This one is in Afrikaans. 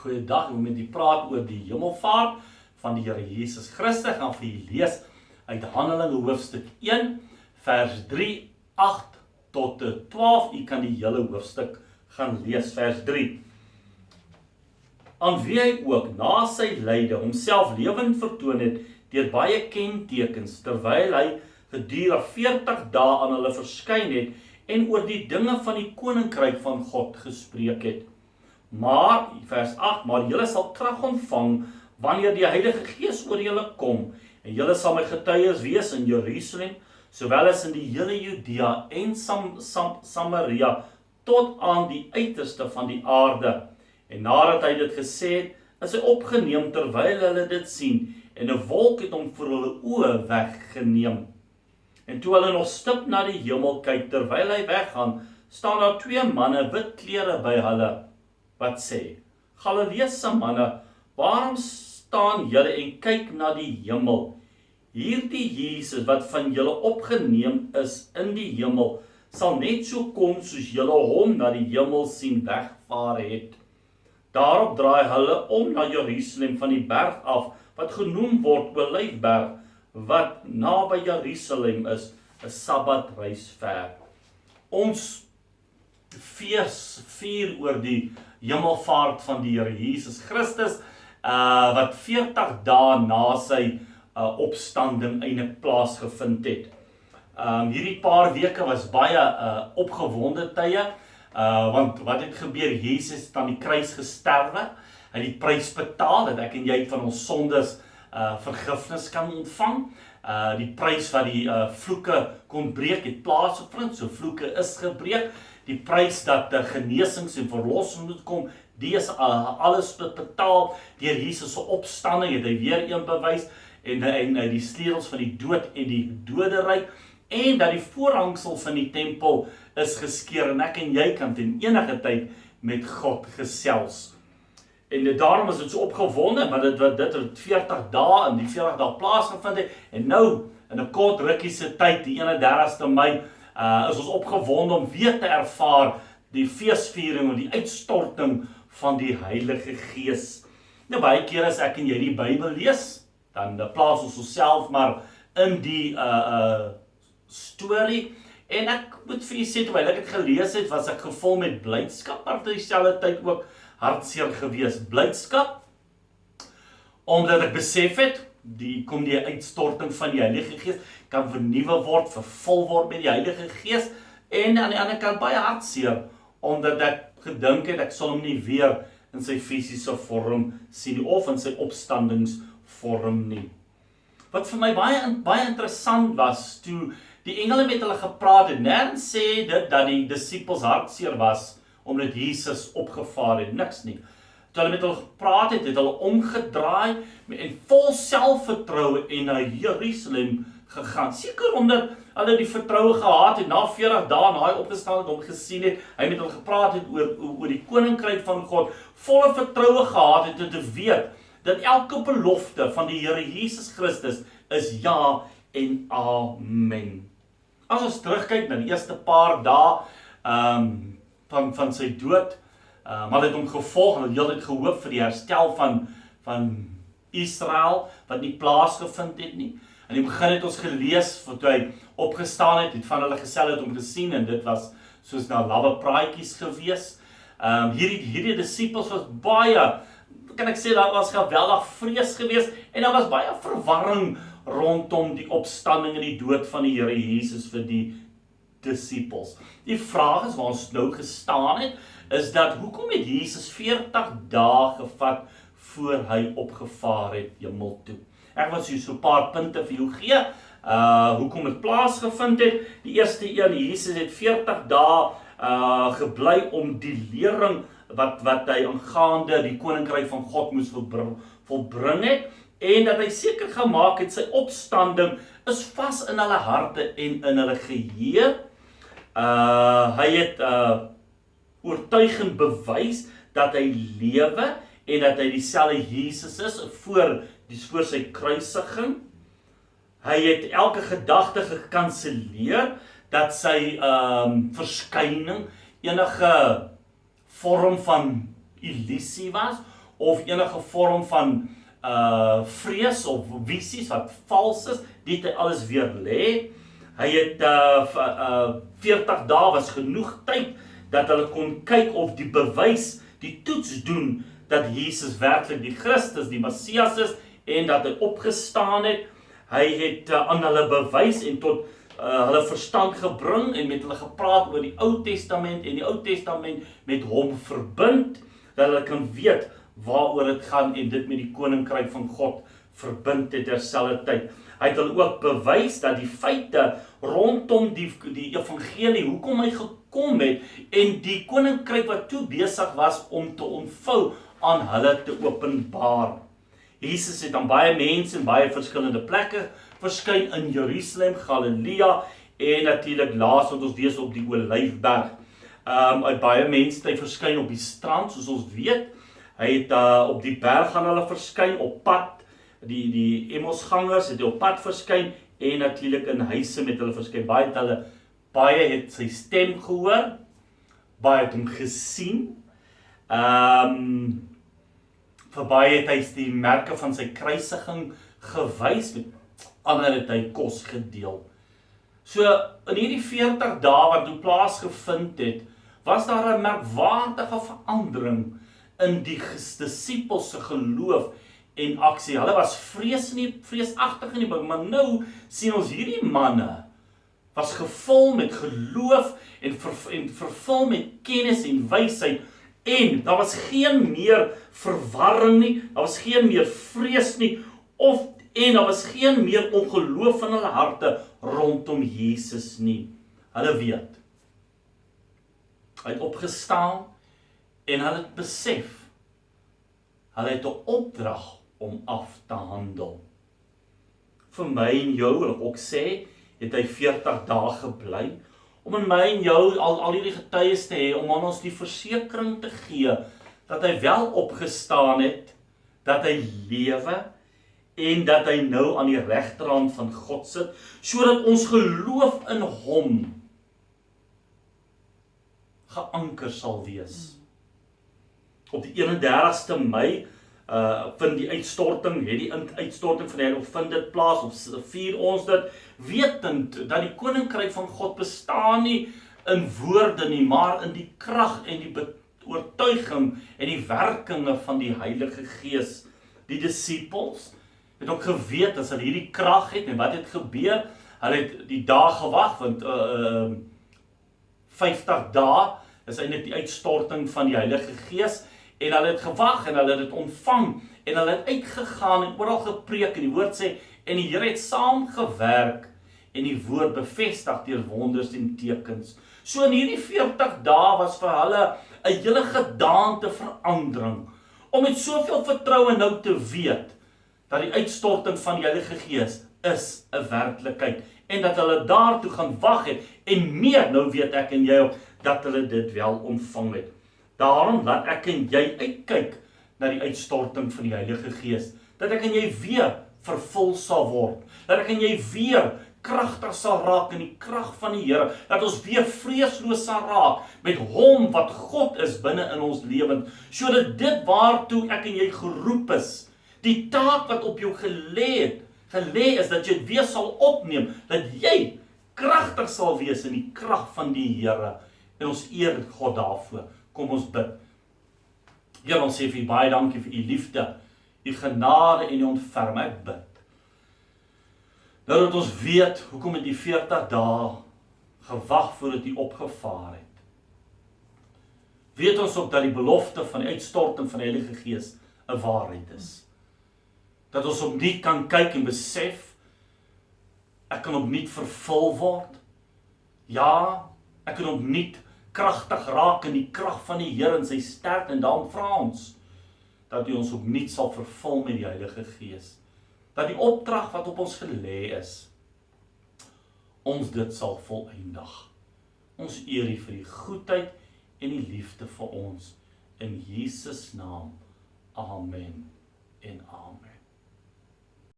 Goeiedag, ek wil met u praat oor die Hemelvaart van die Here Jesus Christus. Ek gaan vir u lees uit Handelinge hoofstuk 1, vers 3, 8 tot 12. U kan die hele hoofstuk gaan lees, vers 3. Aan wie hy ook na sy lyde homself lewend vertoon het deur baie kentekens, terwyl hy gedurig 40 dae aan hulle verskyn het en oor die dinge van die koninkryk van God gespreek het. Maar, vers 8, maar julle sal krag ontvang wanneer die Heilige Gees oor julle kom, en julle sal my getuies wees in Jerusalem, sowel as in die hele Judea en Samaria, tot aan die uiterste van die aarde. En nadat hy dit gesê het, is hy opgeneem terwyl hulle dit sien, en 'n wolk het hom voor hulle oë weggeneem. En toe hulle nog stip na die hemel kyk, terwyl hy weggaan, staan daar 2 manne wit klere by hulle, wat sê, Galileese manne, waarom staan julle en kyk na die hemel? Hierdie Jesus wat van julle opgeneem is in die hemel, sal net so kom soos julle hom na die hemel sien wegvaar het. Daarop draai hulle om na Jerusalem van die berg af, wat genoem word Olyfberg, wat naby Jerusalem is, 'n Sabbatreis ver. Ons vier oor die Hemelvaart van die Here Jesus Christus, wat 40 dae na sy opstanding eintlik plaasgevind het. Hierdie paar weke was baie opgewonde tye, want wat het gebeur? Jesus het aan die kruis gesterwe, hy het die prys betaal, dat ek en jy van ons sondes vergifnis kan ontvang. Die prys wat die vloeke kon breek, het plaasgevind, so vloeke is gebreek. Die prys dat genesings en verlossing moet kom, die is alles betaal. Deur Jesus se opstanding het hy weer een bewys, en die sleutels van die dood en die doderyk, en dat die voorhangsel van die tempel is geskeur, en ek en jy kan ten enige tyd met God gesels. En daarom is dit so opgewonde, want dit het 40 dae in die 40 dae plaasgevind het, en nou, in 'n kort rukkie se tyd, die 31ste Mei, is ons opgewonde om weer te ervaar die feesviering en die uitstorting van die Heilige Gees. Nou, baie keer as ek en jy die Bybel lees, dan plaas ons onsself maar in die storie, en ek moet vir julle sê, terwyl ek het gelees het, was ek gevul met blydskap, maar ter dieselfde tyd ook hartseer gewees. Blydskap, omdat ek besef het, kom die uitstorting van die Heilige Gees, kan vernuwe word, vervul word met die Heilige Gees, en aan die ander kant baie hartseer, omdat ek gedink het, ek sal hom nie weer in sy fisiese vorm sien, of in sy opstandingsvorm nie. Wat vir my baie interessant was, toe die engele met hulle gepraat het, nêrens sê dit dat die disippels hartseer was, omdat Jesus opgevaar het, niks nie. Toe hulle met hulle gepraat het, het hulle omgedraai, en vol selfvertroue en na Jerusalem gegaan. Seker omdat hulle die vertroue gehad het, na 40 dae na hy opgestaan het, hom gesien het, hy met hulle gepraat het oor die koninkryk van God, volle vertroue gehad het, en te weet, dat elke belofte van die Here Jesus Christus is ja en amen. As ons terugkyk na die eerste paar dae van sy dood, maar het hom gevolg, en het heeltyd gehoop vir die herstel van Israel, wat nie plaasgevind het nie. In die begin het ons gelees, toe hy opgestaan het van hulle gesel het hom gesien, en dit was soos na lawwe praatjies gewees. Hierdie disippels was baie, kan ek sê, daar was geweldig vrees gewees, en daar was baie verwarring rondom die opstanding en die dood van die Here Jesus vir die disippels. Die vraag is, waar ons nou gestaan het, is dat, hoekom het Jesus 40 dae gevat, voor hy opgevaar het hemel toe? Ek wil so 'n paar punte vir jou gee, hoekom dit plaasgevind het. Die eerste een, Jesus het 40 dae gebly om die lering, wat hy aangaande die koninkryk van God moes volbring het, en dat hy seker gemaak het, sy opstanding is vas in hulle harte en in hulle geheue. Hy het oortuigend bewys dat hy lewe, en dat hy dieselfde Jesus is, voor sy kruisiging. Hy het elke gedagte gekanseleer, dat sy verskyning enige vorm van illusie was, of enige vorm van vrees of visies wat vals is, dit hy alles weer lê. Hy het 40 dae was genoeg tyd dat hulle kon kyk of die bewys, die toets doen dat Jesus werklik die Christus, die Messias is en dat hy opgestaan het. Hy het aan hulle bewys en tot hulle verstand gebring en met hulle gepraat oor die Ou Testament en die Ou Testament met hom verbind, dat hulle kan weet waaroor dit gaan en dit met die koninkryk van God verbind het terselfdertyd. Hy het hulle ook bewys dat die feite rondom die evangelie, hoekom hy gekom het en die koninkryk wat toe besig was om te ontvou aan hulle te openbaar. Jesus het aan baie mense in baie verskillende plekke verskyn in Jerusalem, Galilea en natuurlik laas wat ons lees op die Olyfberg. Uit baie mense het hy verskyn op die strand, soos ons weet. Hy het op die berg gaan hulle verskyn, op pad, die Emmosgangers het op pad verskyn en natuurlik in huise met hulle verskyn. Baie het sy stem gehoor, baie het hom gesien. Vir baie het hy die merke van sy kruisiging gewys, met ander het hy kos gedeel. So in hierdie 40 dae wat toe plaasgevind het, was daar 'n merkwaardige verandering in die disippels se geloof en aksie. Hulle was vreesagtig in die begin, maar nou sien ons hierdie manne was gevul met geloof en vervul met kennis en wysheid. En daar was geen meer verwarring nie, daar was geen meer vrees nie, en daar was geen meer ongeloof in hulle harte rondom Jesus nie. Hulle weet. Hy het opgestaan en hulle het besef, hulle het 'n opdrag om af te handel. Vir my en jou, wil ek ook sê, het hy 40 dae gebly, om in my en jou al hierdie getuies te hê, om aan ons die versekering te gee, dat hy wel opgestaan het, dat hy lewe, en dat hy nou aan die regterhand van God sit, sodat ons geloof in hom geanker sal wees. Op die 31ste Mei vind die uitstorting, het die uitstorting van die Heilige vind dit plaas, of vier ons dit, wetend dat die koninkryk van God bestaan nie in woorde nie, maar in die krag en die oortuiging en die werkinge van die Heilige Gees. Die disippels het ook geweet as hulle hierdie krag het, en wat het gebeur? Hulle het die dag gewag, want 50 dae is eintlik die uitstorting van die Heilige Gees, en hulle het gewag, en hulle het dit ontvang, en hulle het uitgegaan, en oral gepreek, en die woord sê, en die Here het saamgewerk, en die woord bevestig deur wonders en tekens. So in hierdie 40 dae was vir hulle 'n hele gedaante verandering, om met soveel vertroue nou te weet, dat die uitstorting van die Heilige Gees is 'n werklikheid, en dat hulle daartoe gaan wag het, en meer, nou weet ek en jy ook, dat hulle dit wel ontvang het. Daarom laat ek en jy uitkyk na die uitstorting van die Heilige Gees, dat ek en jy weer vervul sal word, dat ek en jy weer kragtig sal raak in die krag van die Here, dat ons weer vreesloos sal raak met hom wat God is binne in ons lewens, sodat dit waartoe ek en jy geroep is, die taak wat op jou gelê is, dat jy dit weer sal opneem, dat jy kragtig sal wees in die krag van die Here, en ons eer God daarvoor. Kom ons bid. Here, ons sê vir u baie dankie vir u liefde, u genade en u ontferm. Ek bid. Nou dat ons weet, hoekom het die 40 dae gewag voordat u opgevaar het. Weet ons ook dat die belofte van die uitstorting van die Heilige Gees 'n waarheid is. Dat ons opnuut kan kyk en besef, ek kan opnuut vervul word. Ja, ek kan opnuut kragtig raak in die krag van die Here en sy sterkte, en daarom vra ons dat u ons opnuut sal vervul met die Heilige Gees. Dat die opdrag wat op ons gelê is, ons dit sal volëindig. Ons eer u vir die goedheid en die liefde vir ons. In Jesus naam. Amen en amen.